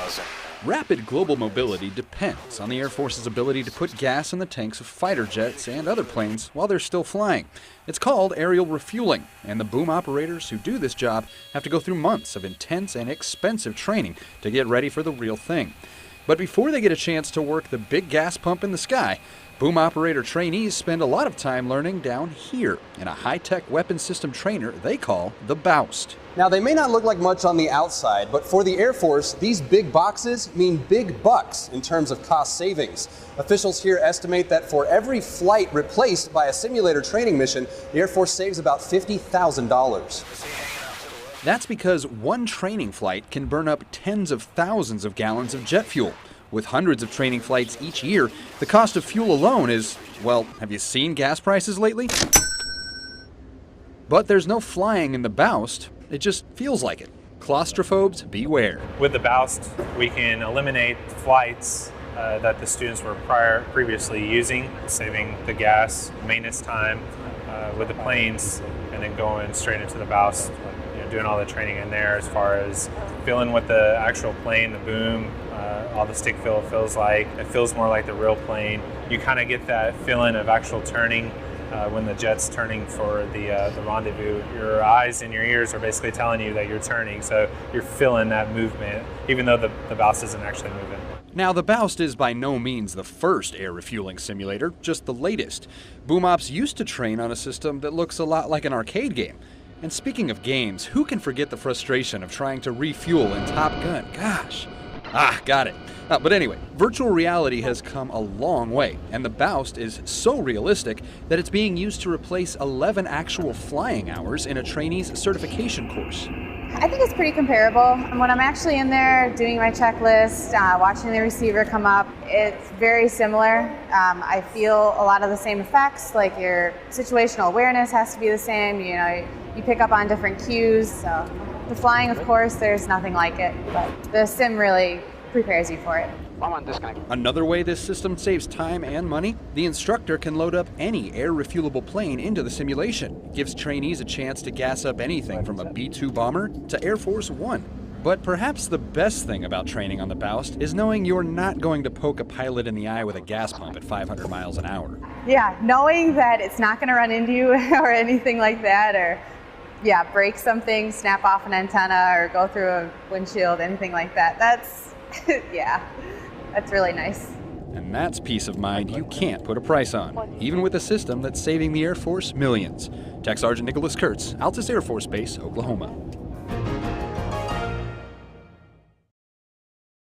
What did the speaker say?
miles. Rapid global mobility depends on the Air Force's ability to put gas in the tanks of fighter jets and other planes while they're still flying. It's called aerial refueling, and the boom operators who do this job have to go through months of intense and expensive training to get ready for the real thing. But before they get a chance to work the big gas pump in the sky, boom operator trainees spend a lot of time learning down here in a high-tech weapon system trainer they call the Boust. Now, they may not look like much on the outside, but for the Air Force, these big boxes mean big bucks in terms of cost savings. Officials here estimate that for every flight replaced by a simulator training mission, the Air Force saves about $50,000. That's because one training flight can burn up tens of thousands of gallons of jet fuel. With hundreds of training flights each year, the cost of fuel alone is, well, have you seen gas prices lately? But there's no flying in the Boust. It just feels like it. Claustrophobes, beware. With the Boust, we can eliminate flights that the students were previously using, saving the gas, maintenance time with the planes, and then going straight into the Boust, doing all the training in there as far as feeling what the actual plane, the boom, all the stick feel feels like. It feels more like the real plane. You kind of get that feeling of actual turning when the jet's turning for the rendezvous. Your eyes and your ears are basically telling you that you're turning, so you're feeling that movement, even though the Boust isn't actually moving. Now, the Boust is by no means the first air refueling simulator, just the latest. Boom Ops used to train on a system that looks a lot like an arcade game. And speaking of games, who can forget the frustration of trying to refuel in Top Gun? Gosh. Got it. But anyway, virtual reality has come a long way, and the Boust is so realistic that it's being used to replace 11 actual flying hours in a trainee's certification course. I think it's pretty comparable. When I'm actually in there doing my checklist, watching the receiver come up, it's very similar. I feel a lot of the same effects, like your situational awareness has to be the same, you pick up on different cues. So the flying, of course, there's nothing like it, but the sim really prepares you for it. Another way this system saves time and money, the instructor can load up any air refuelable plane into the simulation. It gives trainees a chance to gas up anything from a B-2 bomber to Air Force One. But perhaps the best thing about training on the Boust is knowing you're not going to poke a pilot in the eye with a gas pump at 500 miles an hour. Yeah, knowing that it's not going to run into you or anything like that, or break something, snap off an antenna, or go through a windshield, anything like that. That's that's really nice. And that's peace of mind you can't put a price on, even with a system that's saving the Air Force millions. Tech Sergeant Nicolas Kurtz, Altus Air Force Base, Oklahoma.